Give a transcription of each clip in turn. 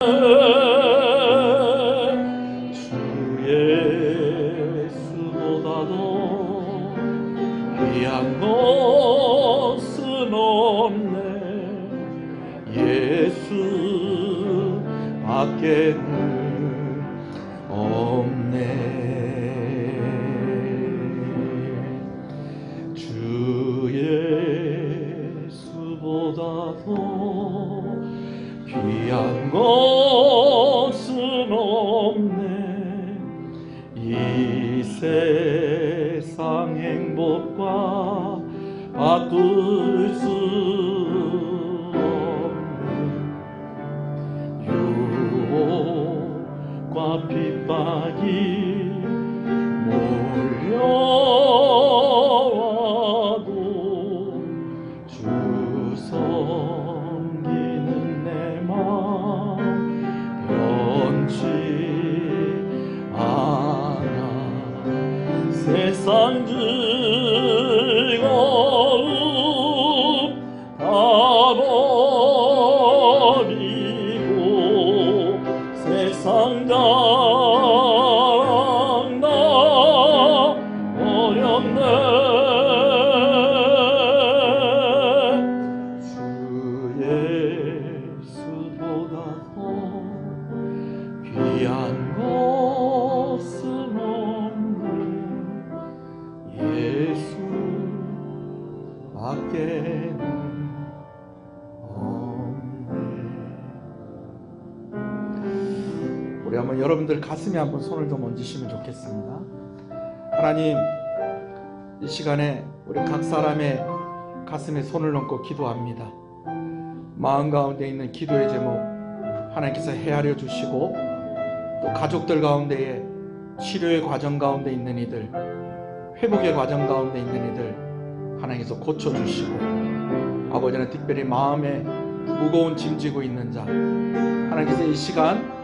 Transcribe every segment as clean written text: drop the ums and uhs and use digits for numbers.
주 예수보다도 귀한 것은 없네. 예수 밖에는 없네. 주 예수보다도 귀한 것은 없네. 이 세상 행복과 바꿀 수 없네. 유혹과 핍박이 몰려와도 주 섬기는 내 마음 변치 않아. 세상 즐거움 다 버리고 세상 자랑 다 버렸네. 주 예수보다도 귀한 것은 없네. 예수 밖에는 없네. 우리 한번 여러분들 가슴에 한번 손을 좀 얹으시면 좋겠습니다. 하나님, 이 시간에 우리 각 사람의 가슴에 손을 얹고 기도합니다. 마음 가운데 있는 기도의 제목 하나님께서 헤아려 주시고, 또 가족들 가운데에 치료의 과정 가운데 있는 이들, 회복의 과정 가운데 있는 이들 하나님께서 고쳐주시고, 아버지는 특별히 마음에 무거운 짐 지고 있는 자 하나님께서 이 시간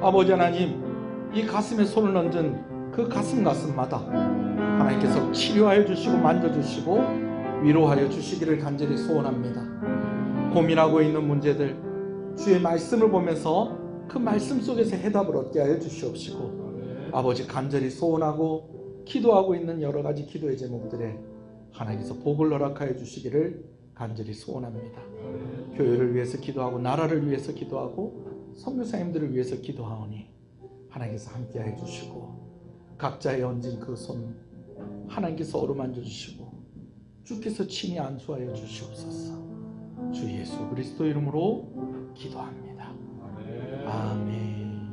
아버지 하나님, 이 가슴에 손을 얹은 그 가슴마다 하나님께서 치료하여 주시고 만져주시고 위로하여 주시기를 간절히 소원합니다. 고민하고 있는 문제들 주의 말씀을 보면서 그 말씀 속에서 해답을 얻게 하여 주시옵시고, 아버지 간절히 소원하고 기도하고 있는 여러 가지 기도의 제목들에 하나님께서 복을 허락하여 주시기를 간절히 소원합니다. 교회를 위해서 기도하고 나라를 위해서 기도하고 선교사님들을 위해서 기도하오니 하나님께서 함께하여 주시고, 각자의 얹은 그 손 하나님께서 어루만져 주시고 주께서 친히 안수하여 주시옵소서. 주 예수 그리스도 이름으로 기도합니다. 아멘.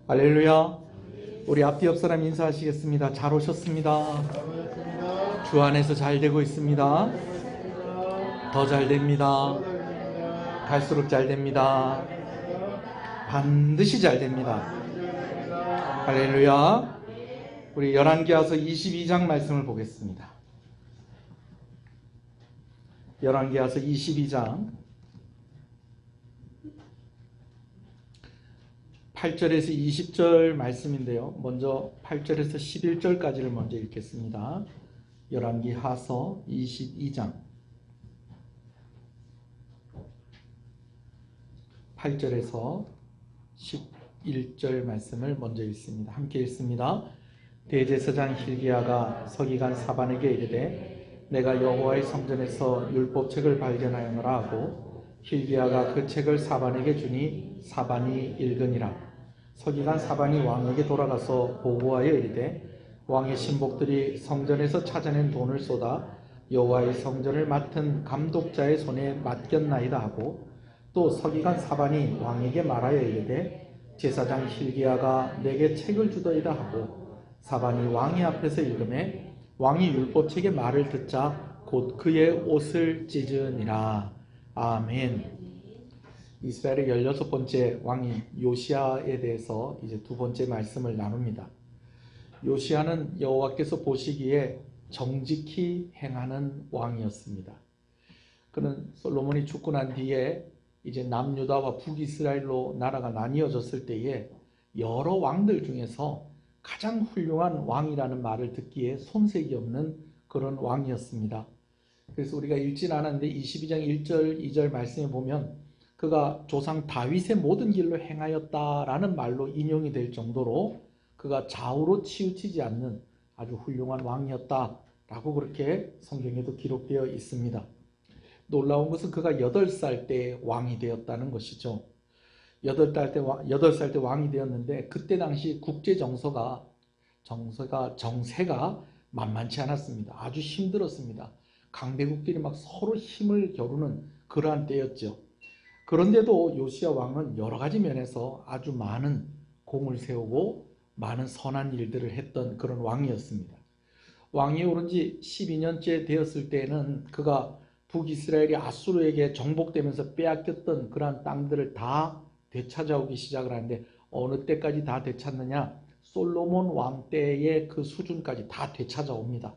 할렐루야. 우리 앞뒤 옆 사람 인사하시겠습니다. 잘 오셨습니다. 주 안에서 잘 되고 있습니다. 더 잘 됩니다. 갈수록 잘 됩니다. 반드시 잘 됩니다. 할렐루야. 우리 열왕기하서 22장 말씀을 보겠습니다. 열왕기하서 22장 8절에서 20절 말씀인데요. 먼저 8절에서 11절까지를 먼저 읽겠습니다. 열왕기하서 22장 8절에서 11절 말씀을 먼저 읽습니다. 함께 읽습니다. 대제사장 hil기야가 서기관 사반에게 이르되 내가 여호와의 성전에서 율법책을 발견하였노라 하고, hil기야가 그 책을 사반에게 주니 사반이 읽으니라. 서기관 사반이 왕에게 돌아가서 보고하여 이르되 왕의 신복들이 성전에서 찾아낸 돈을 쏟아 여호와의 성전을 맡은 감독자의 손에 맡겼나이다 하고, 또 서기관 사반이 왕에게 말하여 이르되 제사장 hil기야가 내게 책을 주더이다 하고, 사반이 왕의 앞에서 읽음에 왕이 율법책의 말을 듣자 곧 그의 옷을 찢으니라. 아멘. 이스라엘의 16번째 왕인 요시야에 대해서 이제 두 번째 말씀을 나눕니다. 요시야는 여호와께서 보시기에 정직히 행하는 왕이었습니다. 그는 솔로몬이 죽고 난 뒤에 이제 남유다와 북이스라엘로 나라가 나뉘어졌을 때에 여러 왕들 중에서 가장 훌륭한 왕이라는 말을 듣기에 손색이 없는 그런 왕이었습니다. 그래서 우리가 읽진 않았는데 22장 1절 2절 말씀에 보면 그 그가 조상 다윗의 모든 길로 행하였다라는 말로 인용이 될 정도로 그가 좌우로 치우치지 않는 아주 훌륭한 왕이었다라고 그렇게 성경에도 기록되어 있습니다. 놀라운 것은 그가 8살 때 왕이 되었다는 것이죠. 8살 때 왕이 되었는데 그때 당시 국제 정세가 만만치 않았습니다. 아주 힘들었습니다. 강대국들이 막 서로 힘을 겨루는 그러한 때였죠. 그런데도 요시야 왕은 여러 가지 면에서 아주 많은 공을 세우고 많은 선한 일들을 했던 그런 왕이었습니다. 왕이 오른 지 12년째 되었을 때는 그가 북이스라엘이 아수르에게 정복되면서 빼앗겼던 그러한 땅들을 다 되찾아오기 시작을 하는데 어느 때까지 다 되찾느냐? 솔로몬 왕 때의 그 수준까지 다 되찾아옵니다.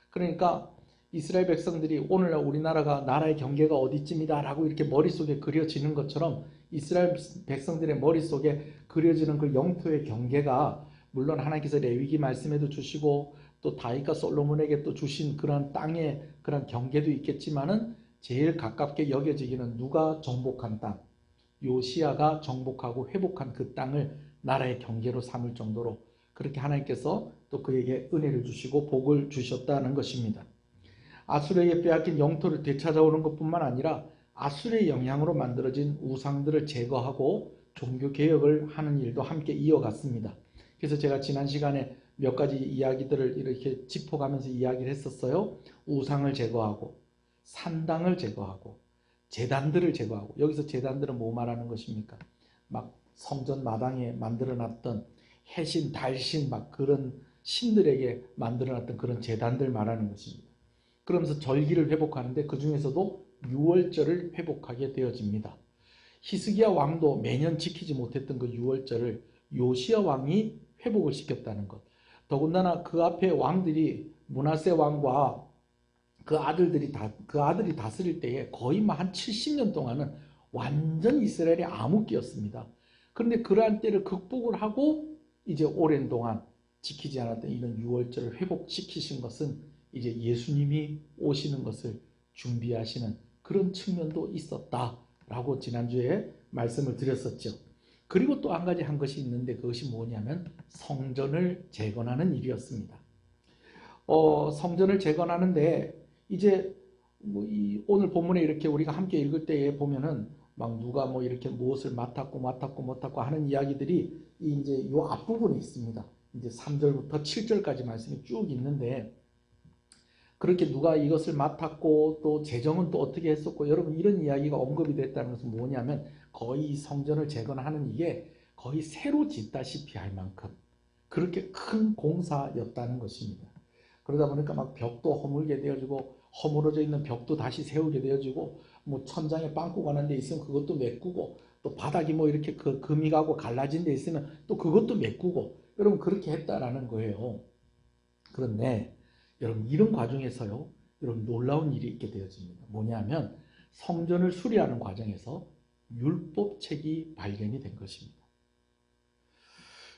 그러니까 이스라엘 백성들이 오늘날 우리나라가 나라의 경계가 어디쯤이다 라고 이렇게 머릿속에 그려지는 것처럼 이스라엘 백성들의 머릿속에 그려지는 그 영토의 경계가 물론 하나님께서 레위기 말씀에도 주시고 또 다윗과 솔로몬에게 또 주신 그런 땅의 그런 경계도 있겠지만은 제일 가깝게 여겨지기는 누가 정복한 땅, 요시야가 정복하고 회복한 그 땅을 나라의 경계로 삼을 정도로 그렇게 하나님께서 또 그에게 은혜를 주시고 복을 주셨다는 것입니다. 아수르에게 빼앗긴 영토를 되찾아오는 것뿐만 아니라 아수르의 영향으로 만들어진 우상들을 제거하고 종교개혁을 하는 일도 함께 이어갔습니다. 그래서 제가 지난 시간에 몇 가지 이야기들을 이렇게 짚어가면서 이야기를 했었어요. 우상을 제거하고 산당을 제거하고 제단들을 제거하고, 여기서 제단들은 뭐 말하는 것입니까? 막 성전 마당에 만들어놨던 해신, 달신 막 그런 신들에게 만들어놨던 그런 제단들 말하는 것입니다. 그러면서 절기를 회복하는데 그 중에서도 유월절을 회복하게 되어집니다. 히스기야 왕도 매년 지키지 못했던 그 유월절을 요시야 왕이 회복을 시켰다는 것. 더군다나 그 앞에 왕들이 므낫세 왕과 그 아들이 다스릴 때에 거의 한 70년 동안은 완전 이스라엘의 암흑기였습니다. 그런데 그러한 때를 극복을 하고 이제 오랜 동안 지키지 않았던 이런 유월절을 회복시키신 것은 이제 예수님이 오시는 것을 준비하시는 그런 측면도 있었다라고 지난주에 말씀을 드렸었죠. 그리고 또 한 가지 한 것이 있는데 그것이 뭐냐면 성전을 재건하는 일이었습니다. 성전을 재건하는데 이제 오늘 본문에 이렇게 우리가 함께 읽을 때에 보면은 막 누가 뭐 이렇게 무엇을 맡았고 하는 이야기들이 이제 요 앞부분에 있습니다. 이제 3절부터 7절까지 말씀이 쭉 있는데 그렇게 누가 이것을 맡았고 또 재정은 또 어떻게 했었고 여러분 이런 이야기가 언급이 됐다는 것은 뭐냐면 거의 성전을 재건하는 이게 거의 새로 짓다시피 할 만큼 그렇게 큰 공사였다는 것입니다. 그러다 보니까 막 벽도 허물게 되어지고 허물어져 있는 벽도 다시 세우게 되어지고 뭐 천장에 빵꾸가 난 데 있으면 그것도 메꾸고 또 바닥이 뭐 이렇게 그 금이 가고 갈라진 데 있으면 또 그것도 메꾸고 여러분 그렇게 했다라는 거예요. 그런데 여러분 이런 과정에서요 여러분 놀라운 일이 있게 되어집니다. 뭐냐면 성전을 수리하는 과정에서 율법책이 발견이 된 것입니다.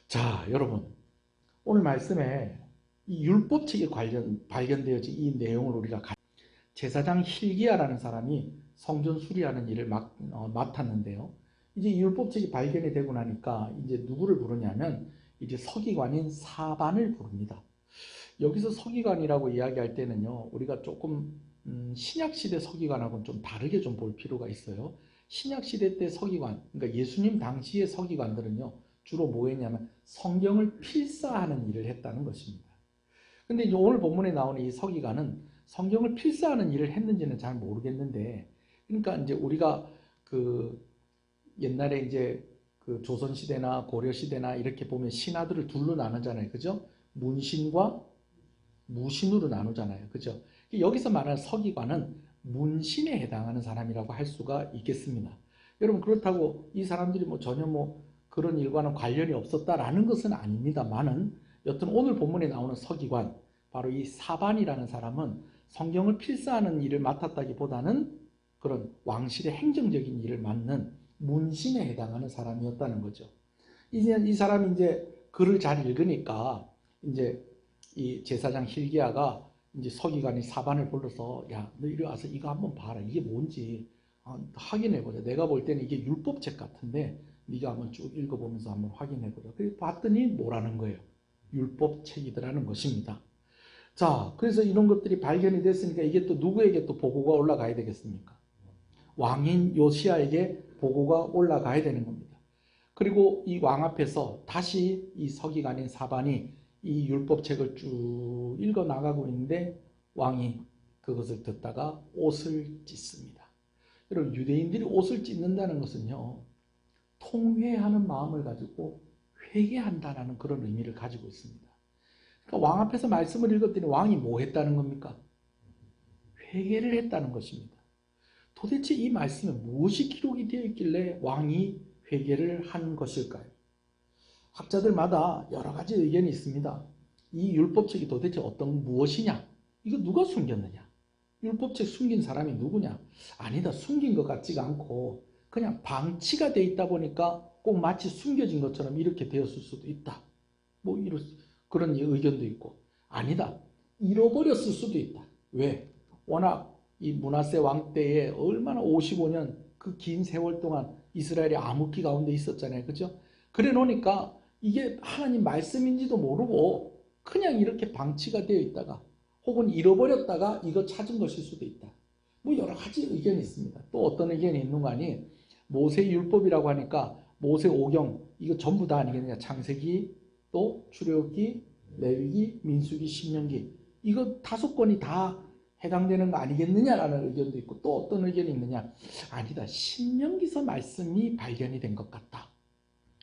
자 여러분 오늘 말씀에 이 율법책이 발견되어진 이 내용을 우리가 제사장 hil기야라는 사람이 성전 수리하는 일을 맡았는데요. 이제 이 율법책이 발견이 되고 나니까 이제 누구를 부르냐면 이제 서기관인 사반을 부릅니다. 여기서 서기관이라고 이야기할 때는요, 우리가 조금 신약시대 서기관하고는 좀 다르게 좀 볼 필요가 있어요. 신약시대 때 서기관, 그러니까 예수님 당시의 서기관들은요, 주로 뭐 했냐면 성경을 필사하는 일을 했다는 것입니다. 근데 이제 오늘 본문에 나오는 이 서기관은 성경을 필사하는 일을 했는지는 잘 모르겠는데, 그러니까 이제 우리가 그 옛날에 이제 그 조선시대나 고려시대나 이렇게 보면 신하들을 둘로 나누잖아요. 그죠? 문신과 무신으로 나누잖아요. 그죠? 여기서 말하는 서기관은 문신에 해당하는 사람이라고 할 수가 있겠습니다. 여러분 그렇다고 이 사람들이 뭐 전혀 뭐 그런 일과는 관련이 없었다라는 것은 아닙니다만은 여튼 오늘 본문에 나오는 서기관 바로 이 사반이라는 사람은 성경을 필사하는 일을 맡았다기보다는 그런 왕실의 행정적인 일을 맡는 문신에 해당하는 사람이었다는 거죠. 이제 이 사람이 이제 글을 잘 읽으니까 이제 이 제사장 hil기야가 이제 서기관이 사반을 불러서 야, 너 이리 와서 이거 한번 봐라. 이게 뭔지 확인해보자. 내가 볼 때는 이게 율법책 같은데 네가 한번 쭉 읽어보면서 한번 확인해보자. 그래서 봤더니 뭐라는 거예요? 율법책이더라는 것입니다. 자, 그래서 이런 것들이 발견이 됐으니까 이게 또 누구에게 또 보고가 올라가야 되겠습니까? 왕인 요시야에게 보고가 올라가야 되는 겁니다. 그리고 이 왕 앞에서 다시 이 서기관인 사반이 이 율법책을 쭉 읽어 나가고 있는데 왕이 그것을 듣다가 옷을 찢습니다. 여러분, 유대인들이 옷을 찢는다는 것은요, 통회하는 마음을 가지고 회개한다는 그런 의미를 가지고 있습니다. 그러니까 왕 앞에서 말씀을 읽었더니 왕이 뭐 했다는 겁니까? 회개를 했다는 것입니다. 도대체 이 말씀에 무엇이 기록이 되어 있길래 왕이 회개를 한 것일까요? 학자들마다 여러 가지 의견이 있습니다. 이 율법책이 도대체 무엇이냐? 이거 누가 숨겼느냐? 율법책 숨긴 사람이 누구냐? 아니다, 숨긴 것 같지가 않고 그냥 방치가 되어 있다 보니까 꼭 마치 숨겨진 것처럼 이렇게 되었을 수도 있다. 뭐 그런 의견도 있고, 아니다, 잃어버렸을 수도 있다. 왜? 워낙 이 므낫세 왕 때에 얼마나 55년 그 긴 세월 동안 이스라엘이 암흑기 가운데 있었잖아요. 그죠? 그래 놓으니까 이게 하나님 말씀인지도 모르고 그냥 이렇게 방치가 되어 있다가 혹은 잃어버렸다가 이거 찾은 것일 수도 있다. 뭐 여러 가지 의견이 있습니다. 또 어떤 의견이 있는 거 아니? 모세 율법이라고 하니까 모세 오경 이거 전부 다 아니겠느냐? 창세기, 또 출애굽기, 레위기, 민수기, 신명기 이거 5권이 다 해당되는 거 아니겠느냐라는 의견도 있고, 또 어떤 의견이 있느냐? 아니다, 신명기서 말씀이 발견이 된 것 같다.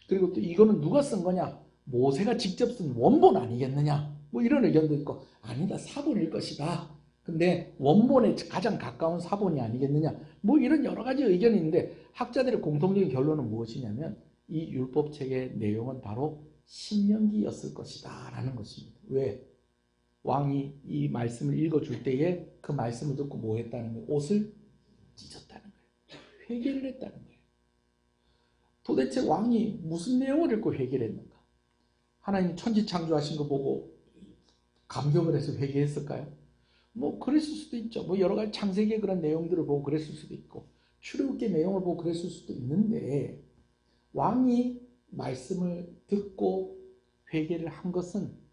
그리고 또 이거는 누가 쓴 거냐? 모세가 직접 쓴 원본 아니겠느냐? 뭐 이런 의견도 있고, 아니다, 사본일 것이다. 근데 원본에 가장 가까운 사본이 아니겠느냐? 뭐 이런 여러 가지 의견이 있는데, 학자들의 공통적인 결론은 무엇이냐면 이 율법책의 내용은 바로 신명기였을 것이다 라는 것입니다. 왜? 왕이 이 말씀을 읽어줄 때에 그 말씀을 듣고 뭐 했다는 거예요? 옷을 찢었다는 거예요. 회개를 했다는 거예요. 도대체 왕이 무슨 내용을 읽고 회개를 했는가? 하나님 천지 창조하신 거 보고 감격을 해서 회개했을까요? 뭐 그랬을 수도 있죠. 뭐 여러 가지 창세기의 그런 내용들을 보고 그랬을 수도 있고, 출애굽기 내용을 보고 그랬을 수도 있는데, 왕이 말씀을 듣고 회개를 한 것은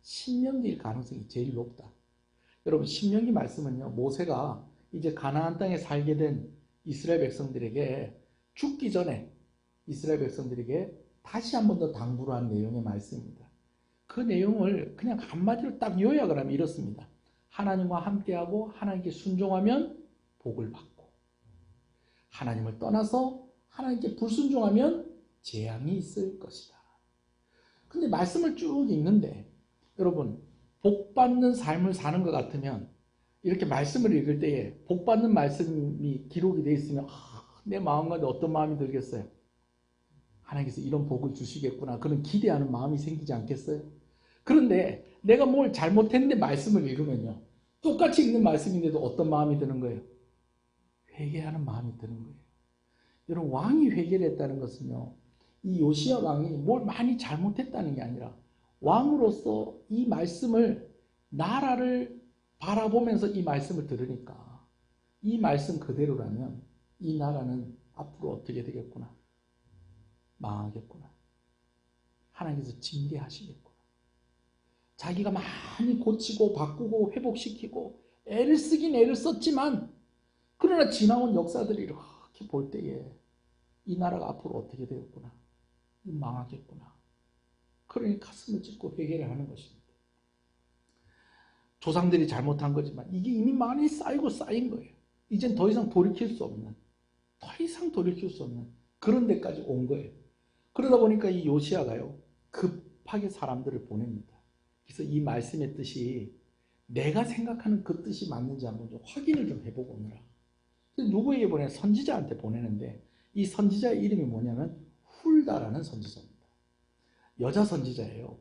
신명기일 가능성이 제일 높다. 여러분, 신명기 말씀은요, 모세가 이제 가나안 땅에 살게 된 이스라엘 백성들에게 죽기 전에 이스라엘 백성들에게 다시 한 번 더 당부를 한 내용의 말씀입니다. 그 내용을 그냥 한마디로 딱 요약을 하면 이렇습니다. 하나님과 함께하고 하나님께 순종하면 복을 받고, 하나님을 떠나서 하나님께 불순종하면 재앙이 있을 것이다. 근데 말씀을 쭉 읽는데, 여러분, 복받는 삶을 사는 것 같으면 이렇게 말씀을 읽을 때에 복받는 말씀이 기록이 되어 있으면 내 마음 가운데 어떤 마음이 들겠어요? 하나님께서 이런 복을 주시겠구나, 그런 기대하는 마음이 생기지 않겠어요? 그런데 내가 뭘 잘못했는데 말씀을 읽으면요, 똑같이 읽는 말씀인데도 어떤 마음이 드는 거예요? 회개하는 마음이 드는 거예요. 여러분, 왕이 회개를 했다는 것은요, 이 요시야 왕이 뭘 많이 잘못했다는 게 아니라 왕으로서 이 말씀을, 나라를 바라보면서 이 말씀을 들으니까 이 말씀 그대로라면 이 나라는 앞으로 어떻게 되겠구나, 망하겠구나, 하나님께서 징계하시겠구나. 자기가 많이 고치고 바꾸고 회복시키고 애를 쓰긴 애를 썼지만, 그러나 지나온 역사들을 이렇게 볼 때에 이 나라가 앞으로 어떻게 되겠구나, 망하겠구나. 그러니 가슴을 찢고 회개를 하는 것입니다. 조상들이 잘못한 거지만 이게 이미 많이 쌓이고 쌓인 거예요. 이젠 더 이상 돌이킬 수 없는, 그런 데까지 온 거예요. 그러다 보니까 이 요시야가요, 급하게 사람들을 보냅니다. 그래서 이 말씀의 뜻이 내가 생각하는 그 뜻이 맞는지 한번 좀 확인을 좀 해보고 오느라. 누구에게 보내? 선지자한테 보내는데, 이 선지자의 이름이 뭐냐면 훌다라는 선지자입니다. 여자 선지자예요.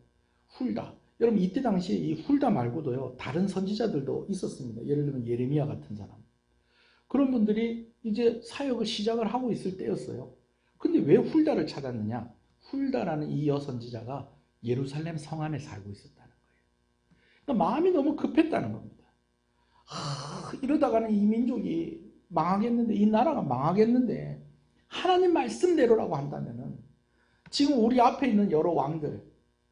훌다. 여러분, 이때 당시에 이 훌다 말고도요, 다른 선지자들도 있었습니다. 예를 들면 예레미야 같은 사람. 그런 분들이 이제 사역을 시작을 하고 있을 때였어요. 근데 왜 훌다를 찾았느냐? 훌다라는 이 여선지자가 예루살렘 성 안에 살고 있었다는 거예요. 그러니까 마음이 너무 급했다는 겁니다. 이러다가는 이 민족이 망하겠는데, 이 나라가 망하겠는데 하나님 말씀대로라고 한다면은 지금 우리 앞에 있는 여러 왕들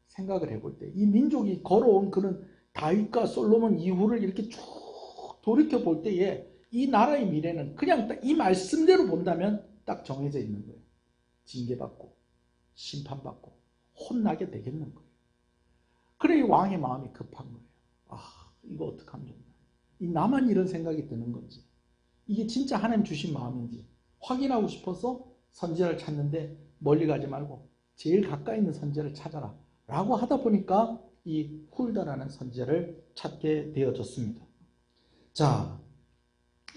생각을 해볼 때 이 민족이 걸어온 그런 다윗과 솔로몬 이후를 이렇게 쭉 돌이켜 볼 때에 이 나라의 미래는 그냥 딱 이 말씀대로 본다면 딱 정해져 있는 거예요. 징계받고 심판받고 혼나게 되겠는 거예요. 그래 이 왕의 마음이 급한 거예요. 아, 이거 어떡하면 좋나. 이 나만 이런 생각이 드는 건지, 이게 진짜 하나님 주신 마음인지 확인하고 싶어서 선지자를 찾는데 멀리 가지 말고 제일 가까이 있는 선지자를 찾아라 라고 하다 보니까 이 훌다라는 선지자를 찾게 되어졌습니다. 자,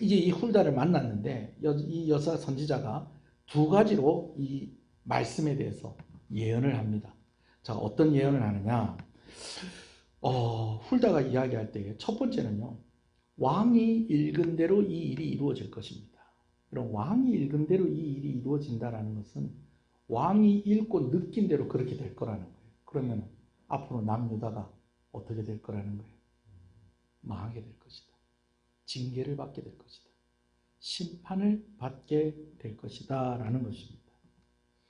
이제 이 훌다를 만났는데 이 여자 선지자가 두 가지로 이 말씀에 대해서 예언을 합니다. 자, 어떤 예언을 하느냐? 훌다가 이야기할 때 첫 번째는요, 왕이 읽은 대로 이 일이 이루어질 것입니다. 그럼 왕이 읽은 대로 이 일이 이루어진다는 것은 왕이 읽고 느낀 대로 그렇게 될 거라는 거예요. 그러면 앞으로 남유다가 어떻게 될 거라는 거예요? 망하게 될 것이다. 징계를 받게 될 것이다. 심판을 받게 될 것이다 라는 것입니다.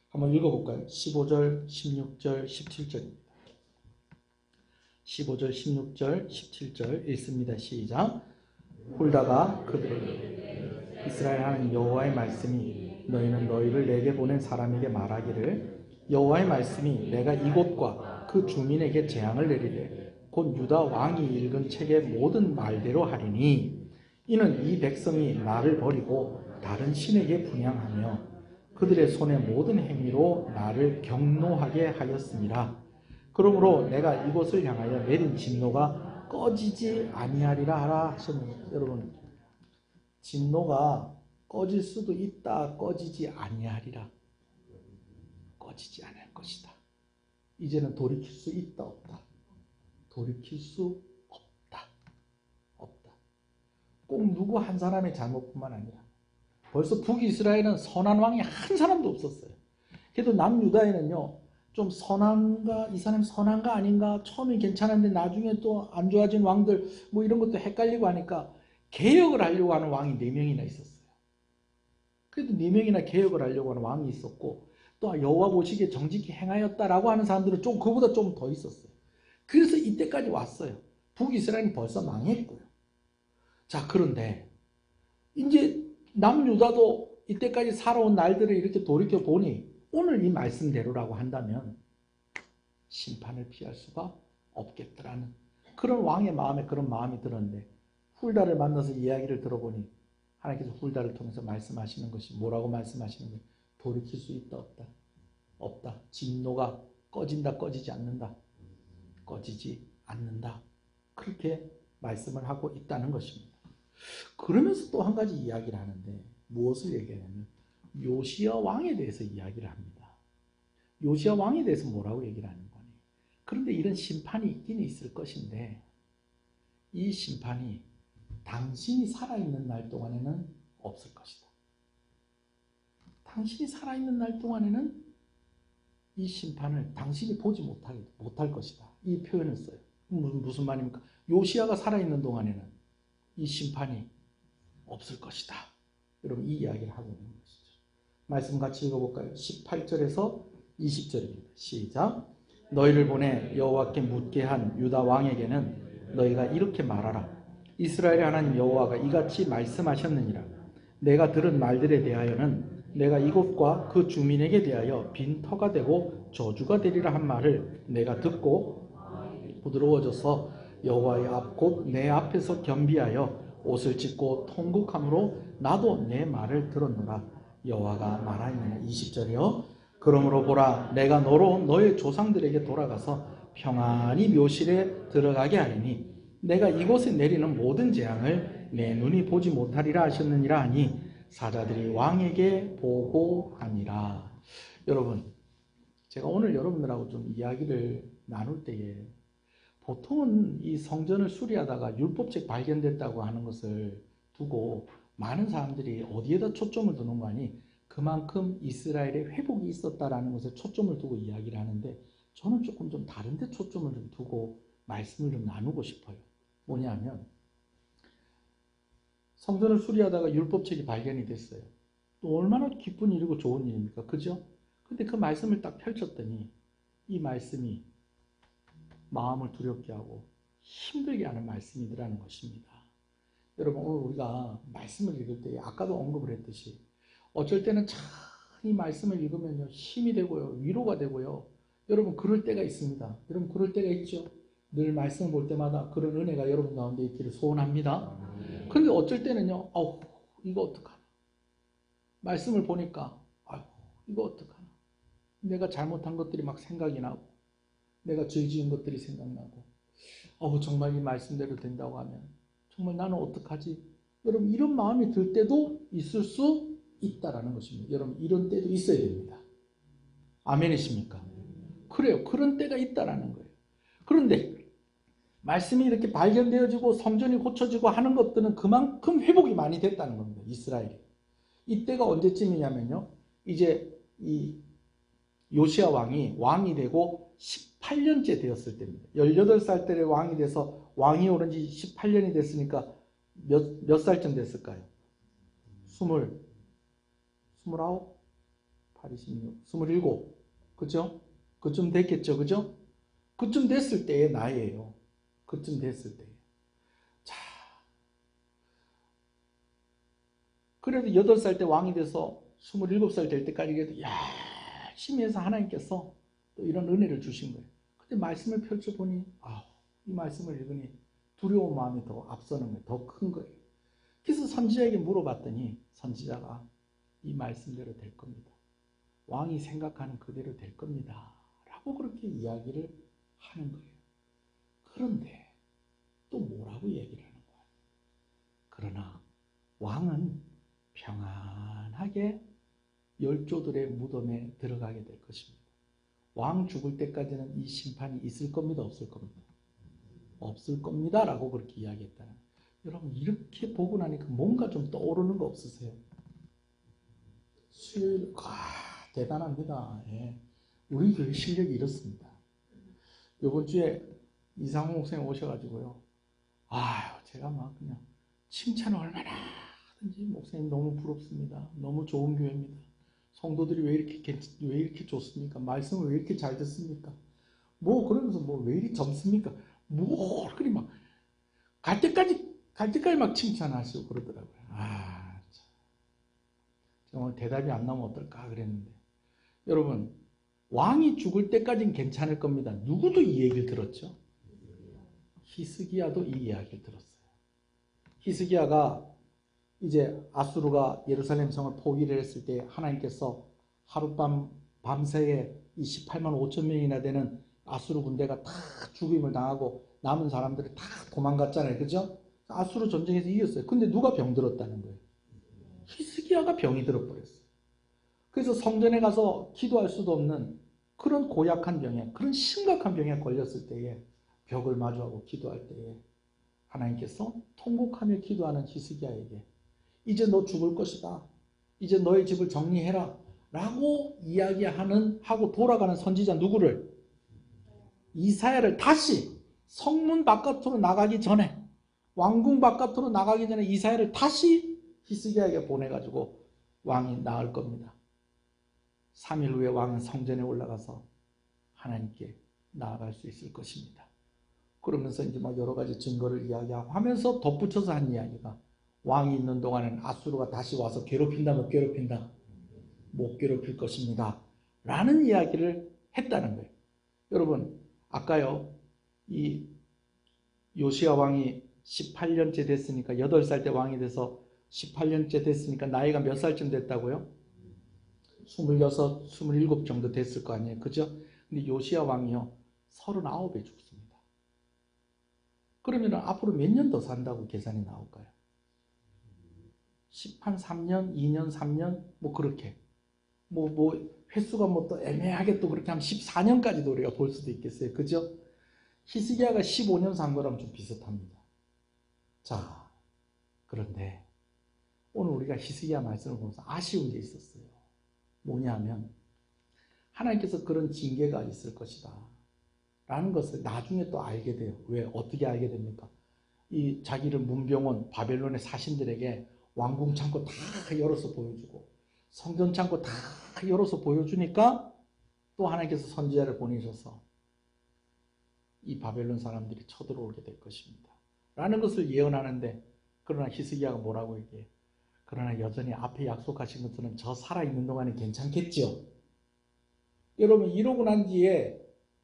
한번 읽어볼까요? 15절, 16절, 17절입니다. 15절, 16절, 17절 읽습니다. 시작. 훌다가 그들에게 이스라엘 하나님 여호와의 말씀이 너희는 너희를 내게 보낸 사람에게 말하기를 여호와의 말씀이 내가 이곳과 그 주민에게 재앙을 내리되 곧 유다 왕이 읽은 책의 모든 말대로 하리니 이는 이 백성이 나를 버리고 다른 신에게 분향하며 그들의 손의 모든 행위로 나를 경노하게 하였습니다. 그러므로 내가 이곳을 향하여 내린 진노가 꺼지지 아니하리라 하라 하셨는데, 여러분, 진노가 꺼질 수도 있다, 꺼지지 아니하리라. 꺼지지 않을 것이다. 이제는 돌이킬 수 있다, 없다. 돌이킬 수 없다. 없다. 꼭 누구 한 사람의 잘못뿐만 아니라 벌써 북이스라엘은 선한 왕이 한 사람도 없었어요. 그래도 남유다에는요, 좀 선한가, 이 사람이 선한가 아닌가, 처음엔 괜찮았는데 나중에 또 안 좋아진 왕들 뭐 이런 것도 헷갈리고 하니까 개혁을 하려고 하는 왕이 4명이나 있었어요. 그래도 4명이나 개혁을 하려고 하는 왕이 있었고, 또 여호와 보시기에 정직히 행하였다라고 하는 사람들은 좀 그보다 좀 더 있었어요. 그래서 이때까지 왔어요. 북이스라엘은 벌써 망했고요. 자, 그런데 이제 남유다도 이때까지 살아온 날들을 이렇게 돌이켜 보니 오늘 이 말씀대로라고 한다면 심판을 피할 수가 없겠더라는 그런 왕의 마음에 그런 마음이 들었는데, 훌다를 만나서 이야기를 들어보니 하나님께서 훌다를 통해서 말씀하시는 것이 뭐라고 말씀하시는 거예요? 돌이킬 수 있다, 없다? 없다. 진노가 꺼진다, 꺼지지 않는다? 꺼지지 않는다. 그렇게 말씀을 하고 있다는 것입니다. 그러면서 또 한 가지 이야기를 하는데 무엇을 얘기하냐면 요시야 왕에 대해서 이야기를 합니다. 요시야 왕에 대해서 뭐라고 얘기를 하는 거니? 그런데 이런 심판이 있긴 있을 것인데 이 심판이 당신이 살아있는 날 동안에는 없을 것이다. 당신이 살아있는 날 동안에는 이 심판을 당신이 보지 못할 것이다. 이 표현을 써요. 무슨 말입니까? 요시야가 살아있는 동안에는 이 심판이 없을 것이다. 여러분, 이 이야기를 하고 있는 것이죠. 말씀 같이 읽어볼까요? 18절에서 20절입니다. 시작. 너희를 보내 여호와께 묻게 한 유다 왕에게는 너희가 이렇게 말하라. 이스라엘의 하나님 여호와가 이같이 말씀하셨느니라. 내가 들은 말들에 대하여는 내가 이곳과 그 주민에게 대하여 빈터가 되고 저주가 되리라 한 말을 내가 듣고 부드러워져서 여호와의 앞 곧 내 앞에서 겸비하여 옷을 찢고 통곡함으로 나도 내 말을 들었노라. 여호와가 말하였느니라. 20절이요. 그러므로 보라, 내가 너로 너의 조상들에게 돌아가서 평안히 묘실에 들어가게 하리니 내가 이곳에 내리는 모든 재앙을 내 눈이 보지 못하리라 하셨느니라 하니 사자들이 왕에게 보고하니라. 여러분, 제가 오늘 여러분들하고 좀 이야기를 나눌 때에 보통은 이 성전을 수리하다가 율법책 발견됐다고 하는 것을 두고 많은 사람들이 어디에다 초점을 두는 거 아니? 그만큼 이스라엘의 회복이 있었다라는 것에 초점을 두고 이야기를 하는데 저는 조금 좀 다른 데 초점을 좀 두고 말씀을 좀 나누고 싶어요. 뭐냐면 성전을 수리하다가 율법책이 발견이 됐어요. 또 얼마나 기쁜 일이고 좋은 일입니까? 그죠? 근데 그 말씀을 딱 펼쳤더니 이 말씀이 마음을 두렵게 하고 힘들게 하는 말씀이더라는 것입니다. 여러분, 오늘 우리가 말씀을 읽을 때 아까도 언급을 했듯이 어쩔 때는 참 이 말씀을 읽으면요 힘이 되고요, 위로가 되고요. 여러분, 그럴 때가 있습니다. 여러분, 그럴 때가 있죠. 늘 말씀을 볼 때마다 그런 은혜가 여러분 가운데 있기를 소원합니다. 그런데 어쩔 때는요, 아우, 이거 어떡하나. 말씀을 보니까, 아유, 이거 어떡하나. 내가 잘못한 것들이 막 생각이 나고, 내가 죄 지은 것들이 생각나고, 정말 이 말씀대로 된다고 하면, 정말 나는 어떡하지? 여러분, 이런 마음이 들 때도 있을 수 있다라는 것입니다. 여러분, 이런 때도 있어야 됩니다. 아멘이십니까? 그래요. 그런 때가 있다라는 거예요. 그런데 말씀이 이렇게 발견되어지고 성전이 고쳐지고 하는 것들은 그만큼 회복이 많이 됐다는 겁니다. 이스라엘이. 이때가 언제쯤이냐면요. 이제 이 요시야 왕이 되고 18년째 되었을 때입니다. 18살 때 왕이 돼서 왕이 오른 지 18년이 됐으니까 몇 살쯤 됐을까요? 29, 8, 26, 27. 그죠? 그쯤 됐겠죠. 그죠? 그쯤 됐을 때의 나이예요. 그쯤 됐을 때. 자, 그래도 8살 때 왕이 돼서 27살 될 때까지 그래도 열심히 해서 하나님께서 또 이런 은혜를 주신 거예요. 근데 말씀을 펼쳐보니, 이 말씀을 읽으니 두려운 마음이 더 앞서는 거예요. 더 큰 거예요. 그래서 선지자에게 물어봤더니 선지자가 이 말씀대로 될 겁니다. 왕이 생각하는 그대로 될 겁니다. 라고 그렇게 이야기를 하는 거예요. 그런데 또 뭐라고 얘기를 하는 거예요? 그러나 왕은 평안하게 열조들의 무덤에 들어가게 될 것입니다. 왕 죽을 때까지는 이 심판이 있을 겁니다? 없을 겁니다? 없을 겁니다. 라고 그렇게 이야기했다는 거예요. 여러분, 이렇게 보고 나니까 뭔가 좀 떠오르는 거 없으세요? 수요일, 대단합니다. 예. 우리 교회 실력이 이렇습니다. 이번 주에 이상호 목사님 오셔가지고요. 제가 막 그냥 칭찬을 얼마나 하든지 목사님 너무 부럽습니다. 너무 좋은 교회입니다. 성도들이 왜 이렇게 좋습니까? 말씀을 왜 이렇게 잘 듣습니까? 그러면서 왜 이리 젊습니까? 그리 막 갈 때까지 막 칭찬하시고 그러더라고요. 제가 오늘 대답이 안 나오면 어떨까 그랬는데, 여러분, 왕이 죽을 때까지는 괜찮을 겁니다. 누구도 이 얘기를 들었죠? 히스기야도 이 이야기를 들었어요. 히스기야가 이제 아수르가 예루살렘 성을 포위를 했을 때 하나님께서 밤새에 이 18만 5천 명이나 되는 아수르 군대가 다 죽임을 당하고 남은 사람들이 다 도망갔잖아요. 그죠? 아수르 전쟁에서 이겼어요. 근데 누가 병들었다는 거예요? 히스기야가 병이 들어버렸어요. 그래서 성전에 가서 기도할 수도 없는 그런 고약한 병에, 그런 심각한 병에 걸렸을 때에 벽을 마주하고 기도할 때에 하나님께서 통곡하며 기도하는 히스기야에게 이제 너 죽을 것이다. 이제 너의 집을 정리해라. 라고 하고 돌아가는 선지자 누구를? 이사야를 다시 성문 바깥으로 나가기 전에, 왕궁 바깥으로 나가기 전에 이사야를 다시 히스기야에게 보내가지고 왕이 나을 겁니다. 3일 후에 왕은 성전에 올라가서 하나님께 나아갈 수 있을 것입니다. 그러면서 이제 막 여러 가지 증거를 이야기하고 하면서 덧붙여서 한 이야기가, 왕이 있는 동안은 아수르가 다시 와서 괴롭힌다, 못 괴롭힌다? 못 괴롭힐 것입니다. 라는 이야기를 했다는 거예요. 여러분, 아까요, 이 요시야 왕이 18년째 됐으니까, 8살 때 왕이 돼서 18년째 됐으니까 나이가 몇 살쯤 됐다고요? 26, 27 정도 됐을 거 아니에요. 그죠? 근데 요시야 왕이요, 39에 죽습니다. 그러면 앞으로 몇 년 더 산다고 계산이 나올까요? 10한 3년, 2년, 3년, 그렇게. 횟수가 또 애매하게 또 그렇게 하면 14년까지도 우리가 볼 수도 있겠어요. 그죠? 히스기야가 15년 산 거랑 좀 비슷합니다. 자, 그런데 오늘 우리가 히스기야 말씀을 보면서 아쉬운 게 있었어요. 뭐냐면 하나님께서 그런 징계가 있을 것이다 라는 것을 나중에 또 알게 돼요. 왜? 어떻게 알게 됩니까? 이 자기를 문병원 바벨론의 사신들에게 왕궁 창고 다 열어서 보여주고 성전 창고 다 열어서 보여주니까 또 하나님께서 선지자를 보내셔서 이 바벨론 사람들이 쳐들어오게 될 것입니다. 라는 것을 예언하는데, 그러나 히스기야가 뭐라고 얘기해요? 그러나 여전히 앞에 약속하신 것들은 저 살아있는 동안에 괜찮겠죠. 여러분, 이러고 난 뒤에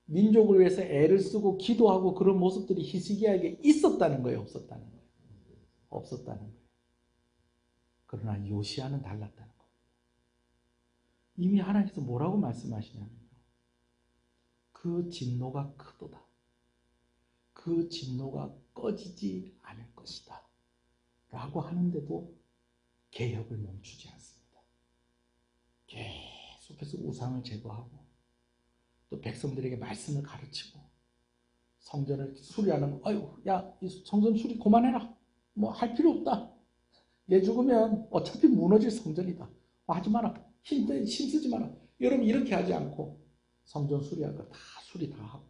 민족을 위해서 애를 쓰고 기도하고 그런 모습들이 히스기야에게 있었다는 거예요? 없었다는 거예요? 없었다는 거예요. 그러나 요시야는 달랐다는 거예요. 이미 하나님께서 뭐라고 말씀하시냐면요. 그 진노가 크도다. 그 진노가 꺼지지 않을 것이다. 라고 하는데도 개혁을 멈추지 않습니다. 계속해서 우상을 제거하고 또 백성들에게 말씀을 가르치고 성전을 수리하는, 아유, 야, 이 성전 수리 그만해라. 뭐 할 필요 없다. 내 죽으면 어차피 무너질 성전이다. 하지 마라. 힘쓰지 마라. 여러분, 이렇게 하지 않고 성전 수리할 거 다 수리 다 하고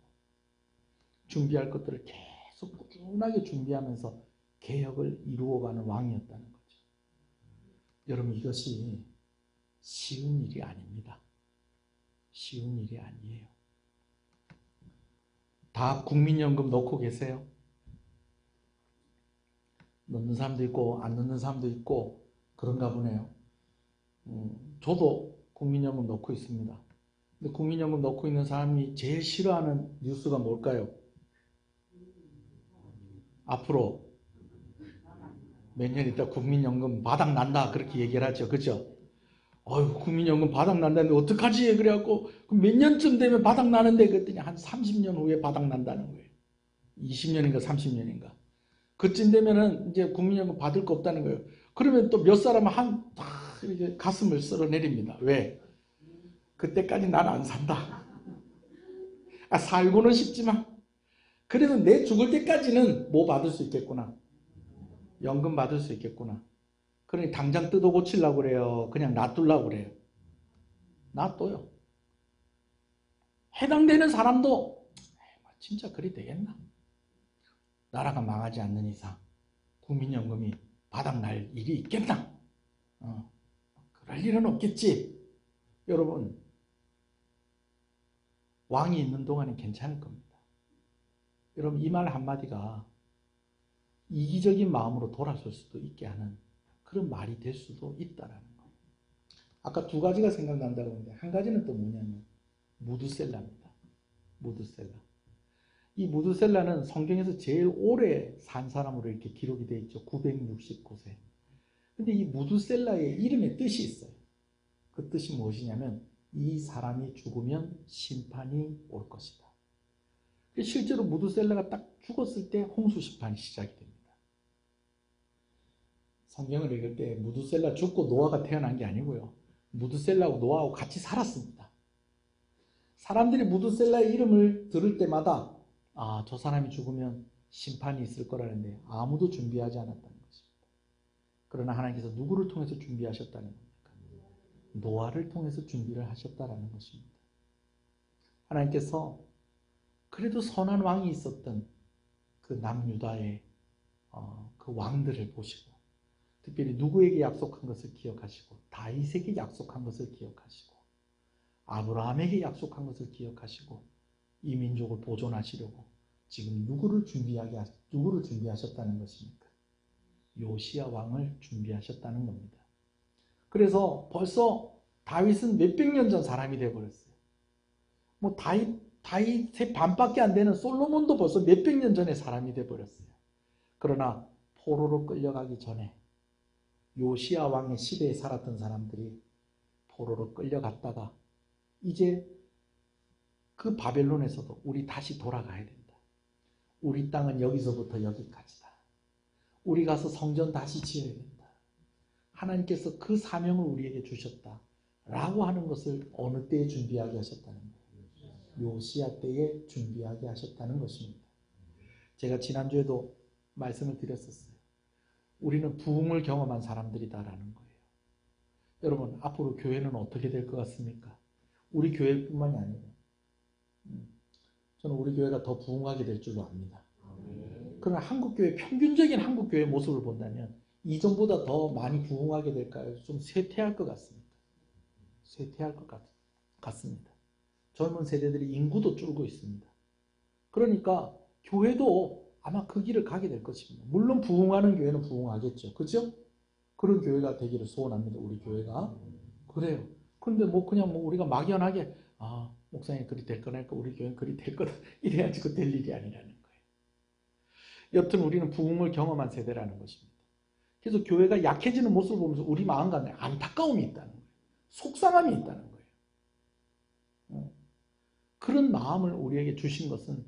준비할 것들을 계속 꾸준하게 준비하면서 개혁을 이루어가는 왕이었다는 거죠. 여러분, 이것이 쉬운 일이 아닙니다. 쉬운 일이 아니에요. 다 국민연금 넣고 계세요? 넣는 사람도 있고 안 넣는 사람도 있고 그런가 보네요. 저도 국민연금 넣고 있습니다. 근데 국민연금 넣고 있는 사람이 제일 싫어하는 뉴스가 뭘까요? 앞으로 몇 년 있다 국민연금 바닥 난다 그렇게 얘기를 하죠. 그죠? 어휴, 국민연금 바닥 난다는데 어떡하지? 그래갖고 몇 년쯤 되면 바닥 나는데 그랬더니 한 30년 후에 바닥 난다는 거예요. 20년인가 30년인가. 그쯤 되면은 이제 국민연금 받을 거 없다는 거예요. 그러면 또 몇 사람은 이렇게 가슴을 쓸어내립니다. 왜? 그때까지 난 안 산다. 살고는 싶지만 그래도 내 죽을 때까지는 뭐 받을 수 있겠구나. 연금 받을 수 있겠구나. 그러니 당장 뜯어 고치려고 그래요? 그냥 놔두려고 그래요? 놔둬요. 해당되는 사람도 진짜 그리 되겠나? 나라가 망하지 않는 이상 국민연금이 바닥날 일이 있겠나? 그럴 일은 없겠지. 여러분, 왕이 있는 동안은 괜찮을 겁니다. 여러분, 이 말 한마디가 이기적인 마음으로 돌아설 수도 있게 하는 그런 말이 될 수도 있다라는 거예요. 아까 두 가지가 생각난다고 했는데 한 가지는 또 뭐냐면 무드셀라입니다. 무드셀라. 이 무드셀라는 성경에서 제일 오래 산 사람으로 이렇게 기록이 되어 있죠. 969세. 근데 이 무드셀라의 이름에 뜻이 있어요. 그 뜻이 무엇이냐면 이 사람이 죽으면 심판이 올 것이다. 실제로 무드셀라가 딱 죽었을 때 홍수 심판이 시작이 됩니다. 성경을 읽을 때 무드셀라 죽고 노아가 태어난 게 아니고요. 무드셀라하고 노아하고 같이 살았습니다. 사람들이 무드셀라의 이름을 들을 때마다 저 사람이 죽으면 심판이 있을 거라는데 아무도 준비하지 않았다는 것입니다. 그러나 하나님께서 누구를 통해서 준비하셨다는 겁니까? 노아를 통해서 준비를 하셨다는 것입니다. 하나님께서 그래도 선한 왕이 있었던 그 남유다의 그 왕들을 보시고 특별히 누구에게 약속한 것을 기억하시고 다윗에게 약속한 것을 기억하시고 아브라함에게 약속한 것을 기억하시고 이 민족을 보존하시려고 지금 누구를 준비하셨다는 것입니까? 요시야 왕을 준비하셨다는 겁니다. 그래서 벌써 다윗은 몇백 년 전 사람이 되어버렸어요. 뭐 다윗의 반밖에 안 되는 솔로몬도 벌써 몇백 년 전에 사람이 되어버렸어요. 그러나 포로로 끌려가기 전에 요시야 왕의 시대에 살았던 사람들이 포로로 끌려갔다가 이제 그 바벨론에서도 우리 다시 돌아가야 된다. 우리 땅은 여기서부터 여기까지다. 우리 가서 성전 다시 지어야 된다. 하나님께서 그 사명을 우리에게 주셨다. 라고 하는 것을 어느 때에 준비하게 하셨다는 거예요? 요시야 때에 준비하게 하셨다는 것입니다. 제가 지난주에도 말씀을 드렸었어요. 우리는 부흥을 경험한 사람들이다라는 거예요. 여러분, 앞으로 교회는 어떻게 될 것 같습니까? 우리 교회뿐만이 아니고 저는 우리 교회가 더 부흥하게 될 줄로 압니다. 그러나 한국교회, 평균적인 한국교회 모습을 본다면 이전보다 더 많이 부흥하게 될까요? 좀 쇠퇴할 것 같습니다. 쇠퇴할 것 같습니다. 젊은 세대들이 인구도 줄고 있습니다. 그러니까 교회도 아마 그 길을 가게 될 것입니다. 물론 부흥하는 교회는 부흥하겠죠. 그죠? 그런 교회가 되기를 소원합니다. 우리 교회가. 그래요. 그런데 뭐 그냥 뭐 우리가 막연하게 목사님 그리 될 거니까 우리 교회는 그리 될 거다. 이래야지 그 될 일이 아니라는 거예요. 여튼 우리는 부흥을 경험한 세대라는 것입니다. 그래서 교회가 약해지는 모습을 보면서 우리 마음 가운데 안타까움이 있다는 거예요. 속상함이 있다는 거예요. 그런 마음을 우리에게 주신 것은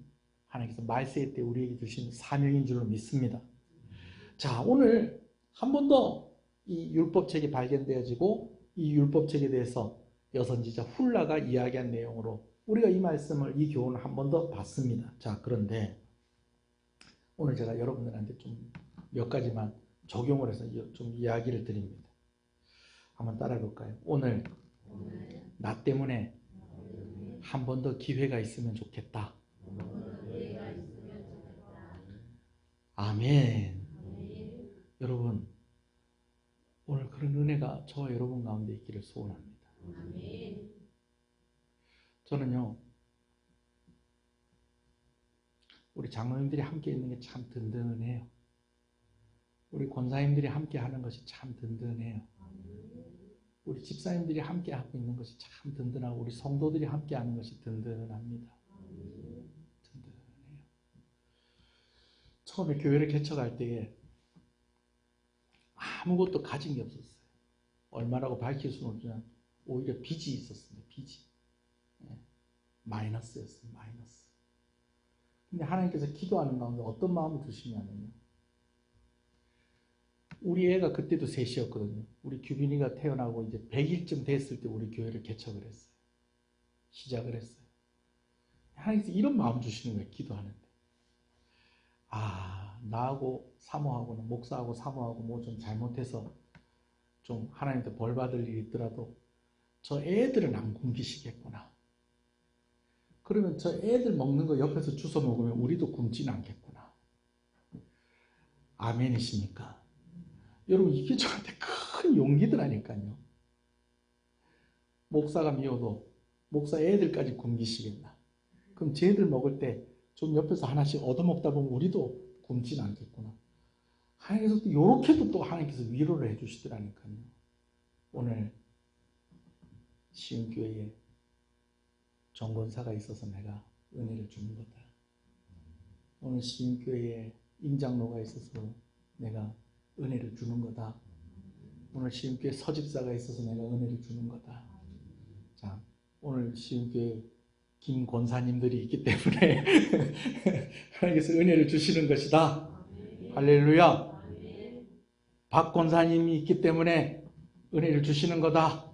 하나님께서 말세의 때 우리에게 주신 사명인 줄로 믿습니다. 자, 오늘 한 번 더 이 율법책이 발견되어지고 이 율법책에 대해서 여선지자 훌라가 이야기한 내용으로 우리가 이 말씀을, 이 교훈을 한 번 더 봤습니다. 자, 그런데 오늘 제가 여러분들한테 좀 몇 가지만 적용을 해서 좀 이야기를 드립니다. 한번 따라해 볼까요? 오늘 나 때문에 한 번 더 기회가 있으면 좋겠다. 아멘. 여러분, 오늘 그런 은혜가 저와 여러분 가운데 있기를 소원합니다. 저는요, 우리 장로님들이 함께 있는 게 참 든든해요. 우리 권사님들이 함께 하는 것이 참 든든해요. 우리 집사님들이 함께 하고 있는 것이 참 든든하고 우리 성도들이 함께 하는 것이 든든합니다. 든든해요. 처음에 교회를 개척할 때에 아무것도 가진 게 없었어요. 얼마라고 밝힐 수는 없지만 오히려 빚이 있었습니다. 빚이. 마이너스였어요. 마이너스. 근데 하나님께서 기도하는 가운데 어떤 마음을 주시냐면요. 우리 애가 그때도 셋이었거든요. 우리 규빈이가 태어나고 이제 100일쯤 됐을 때 우리 교회를 개척을 했어요. 시작을 했어요. 하나님께서 이런 마음 주시는 거예요. 기도하는데. 나하고 사모하고는 목사하고 사모하고 뭐 좀 잘못해서 좀 하나님한테 벌 받을 일이 있더라도 저 애들은 안 굶기시겠구나. 그러면 저 애들 먹는 거 옆에서 주워 먹으면 우리도 굶지는 않겠구나. 아멘이십니까? 여러분 이게 저한테 큰 용기더라니까요. 목사가 미워도 목사 애들까지 굶기시겠나. 그럼 쟤들 먹을 때 좀 옆에서 하나씩 얻어먹다 보면 우리도 굶지는 않겠구나. 하나님께서 또 이렇게도 또 하나님께서 위로를 해주시더라니까요. 오늘 시흥교회에 정권사가 있어서 내가 은혜를 주는 거다. 오늘 시흥교회에 임장로가 있어서 내가 은혜를 주는 거다. 오늘 시흥교회 서집사가 있어서 내가 은혜를 주는 거다. 자, 오늘 시흥교회 김 권사님들이 있기 때문에 하나님께서 은혜를 주시는 것이다. 할렐루야. 박 권사님이 있기 때문에 은혜를 주시는 거다.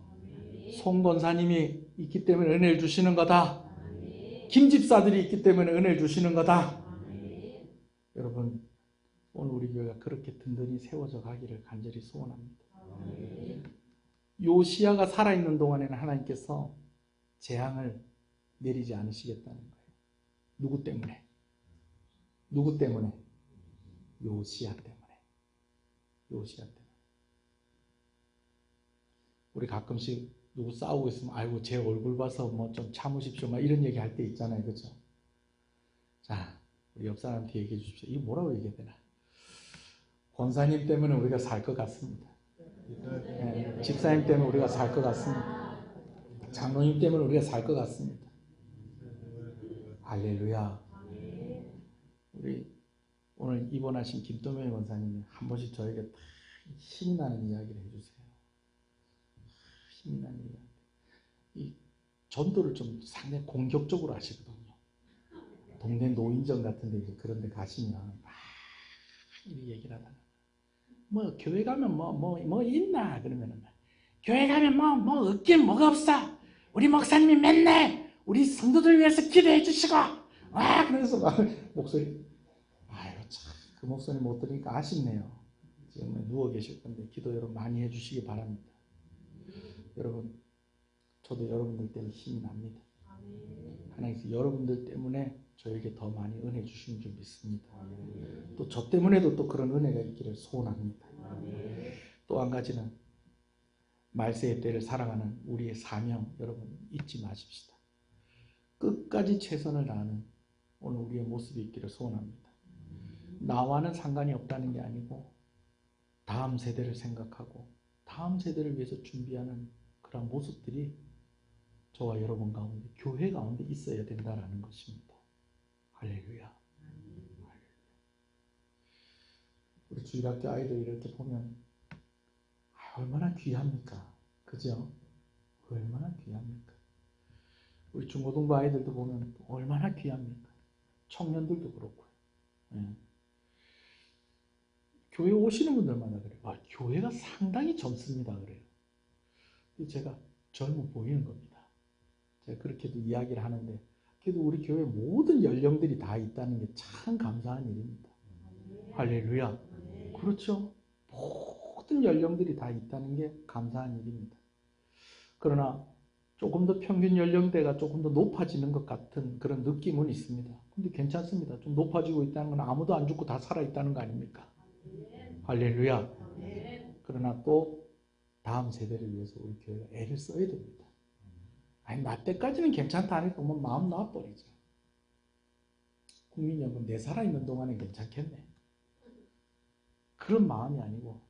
송 권사님이 있기 때문에 은혜를 주시는 거다. 김 집사들이 있기 때문에 은혜를 주시는 거다. 여러분, 오늘 우리 교회가 그렇게 든든히 세워져 가기를 간절히 소원합니다. 요시야가 살아있는 동안에는 하나님께서 재앙을 내리지 않으시겠다는 거예요. 누구 때문에? 누구 때문에? 요시야 때문에. 요시야 때문에. 우리 가끔씩 누구 싸우고 있으면 아이고 제 얼굴 봐서 뭐 좀 참으십시오 막 이런 얘기 할 때 있잖아요. 그렇죠? 자, 우리 옆 사람한테 얘기해 주십시오. 이거 뭐라고 얘기해야 되나? 권사님 때문에 우리가 살 것 같습니다. 네, 집사님 때문에 우리가 살 것 같습니다. 장로님 때문에 우리가 살 것 같습니다. 할렐루야. 우리 오늘 입원하신 김도명 권사님이 한 번씩 저에게 힘이 나는 이야기를 해주세요. 힘이 나는 이야기. 이 전도를 좀 상당히 공격적으로 하시거든요. 동네 노인정 같은 데 그런 데 가시면 막 이 얘기를 하다가 뭐 교회 가면 뭐 있나 그러면은 교회 가면 뭐 없긴 뭐가 없어. 우리 목사님이 맨날 우리 성도들 위해서 기도해 주시고 그래서 막 목소리 참 그 목소리 못 들으니까 아쉽네요. 지금 누워 계실 건데 기도 여러분 많이 해주시기 바랍니다. 여러분 저도 여러분들 때문에 힘이 납니다. 하나님께서 그래서 여러분들 때문에 저에게 더 많이 은혜 주시는 줄 믿습니다. 또 저 때문에도 또 그런 은혜가 있기를 소원합니다. 또 한 가지는 말세의 때를 사랑하는 우리의 사명, 여러분 잊지 마십시다. 끝까지 최선을 다하는 오늘 우리의 모습이 있기를 소원합니다. 나와는 상관이 없다는 게 아니고 다음 세대를 생각하고 다음 세대를 위해서 준비하는 그런 모습들이 저와 여러분 가운데, 교회 가운데 있어야 된다는 것입니다. 할렐루야. 우리 주일학교 아이들 이렇게 보면 얼마나 귀합니까? 그죠? 얼마나 귀합니까? 우리 중고등부 아이들도 보면 얼마나 귀합니까? 청년들도 그렇고요. 예. 교회 오시는 분들마다 그래요. 교회가 상당히 젊습니다. 그래요. 제가 젊어 보이는 겁니다. 제가 그렇게도 이야기를 하는데, 그래도 우리 교회 모든 연령들이 다 있다는 게 참 감사한 일입니다. 할렐루야. 그렇죠? 모든 연령들이 다 있다는 게 감사한 일입니다. 그러나 조금 더 평균 연령대가 조금 더 높아지는 것 같은 그런 느낌은 있습니다. 근데 괜찮습니다. 좀 높아지고 있다는 건 아무도 안 죽고 다 살아있다는 거 아닙니까? 할렐루야. 그러나 또 다음 세대를 위해서 우리 교회가 애를 써야 됩니다. 아니, 나 때까지는 괜찮다 하니까 뭐 마음 놔버리죠. 국민연금 내 살아있는 동안은 괜찮겠네. 그런 마음이 아니고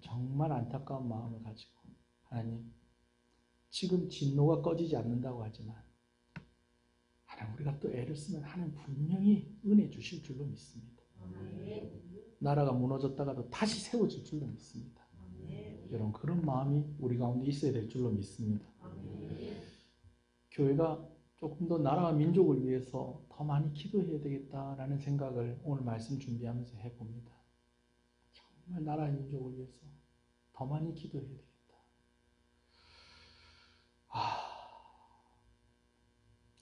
정말 안타까운 마음을 가지고, 하나님, 지금 진노가 꺼지지 않는다고 하지만 하나님, 우리가 또 애를 쓰면 하나님 분명히 은혜 주실 줄로 믿습니다. 나라가 무너졌다가도 다시 세워질 줄로 믿습니다. 여러분, 그런 마음이 우리 가운데 있어야 될 줄로 믿습니다. 교회가 조금 더 나라와 민족을 위해서 더 많이 기도해야 되겠다라는 생각을 오늘 말씀 준비하면서 해봅니다. 정말 나라와 민족을 위해서 더 많이 기도해야 되겠다.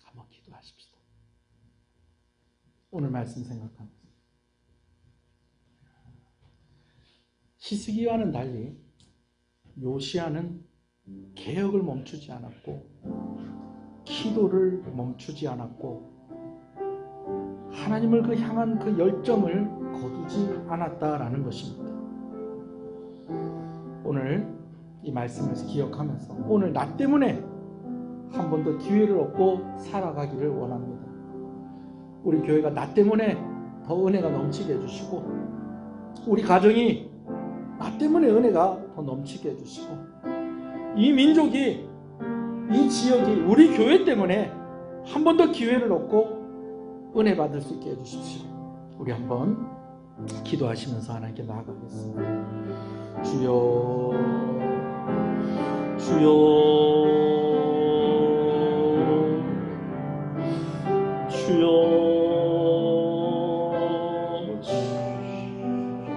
한번 기도하십시다. 오늘 말씀 생각하면서. 히스기야와는 달리 요시야는 개혁을 멈추지 않았고 기도를 멈추지 않았고 하나님을 그 향한 그 열정을 거두지 않았다라는 것입니다. 오늘 이 말씀을 기억하면서 오늘 나 때문에 한 번 더 기회를 얻고 살아가기를 원합니다. 우리 교회가 나 때문에 더 은혜가 넘치게 해주시고 우리 가정이 나 때문에 은혜가 더 넘치게 해주시고 이 민족이, 이 지역이 우리 교회 때문에 한 번 더 기회를 얻고 은혜 받을 수 있게 해주십시오. 우리 한번 기도하시면서 하나님께 나아가겠습니다. 주여, 주여, 주여,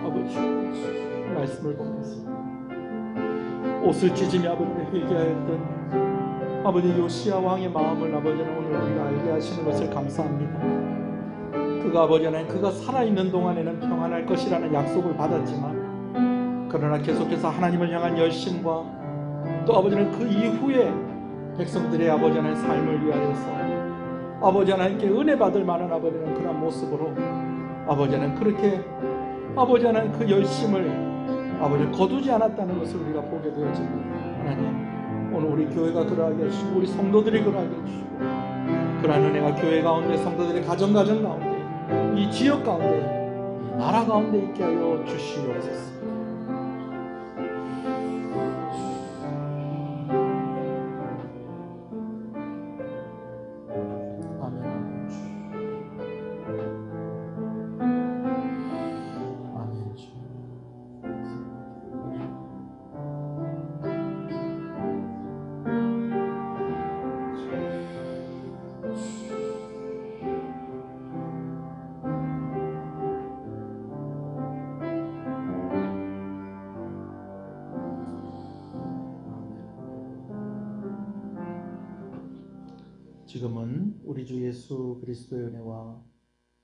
아버지, 말씀을 보면서 옷을 찢으며 아버지를 회개하였던 아버지 요시야 왕의 마음을 아버지는 오늘 우리가 알게 하시는 것을 감사합니다. 그가 아버지 하나님, 그가 살아있는 동안에는 평안할 것이라는 약속을 받았지만 그러나 계속해서 하나님을 향한 열심과 또 아버지는 그 이후에 백성들의 아버지 하나님 삶을 위하여서 아버지 하나님께 은혜 받을 만한 아버지는 그런 모습으로 아버지 하나님 그렇게 아버지 하나님 그 열심을 아버지 거두지 않았다는 것을 우리가 보게 되어집니다. 하나님, 오늘 우리 교회가 그러하게 해주시고 우리 성도들이 그러하게 해주시고 그러한 은혜가 교회 가운데, 성도들의 가정 가운데, 이 지역 가운데, 이 나라 가운데 있게 하여 주시옵소서. 지금은 우리 주 예수 그리스도의 은혜와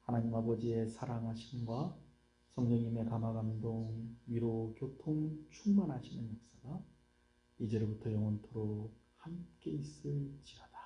하나님 아버지의 사랑하심과 성령님의 감화감동, 위로, 교통, 충만하시는 역사가 이제로부터 영원토록 함께 있을지어다.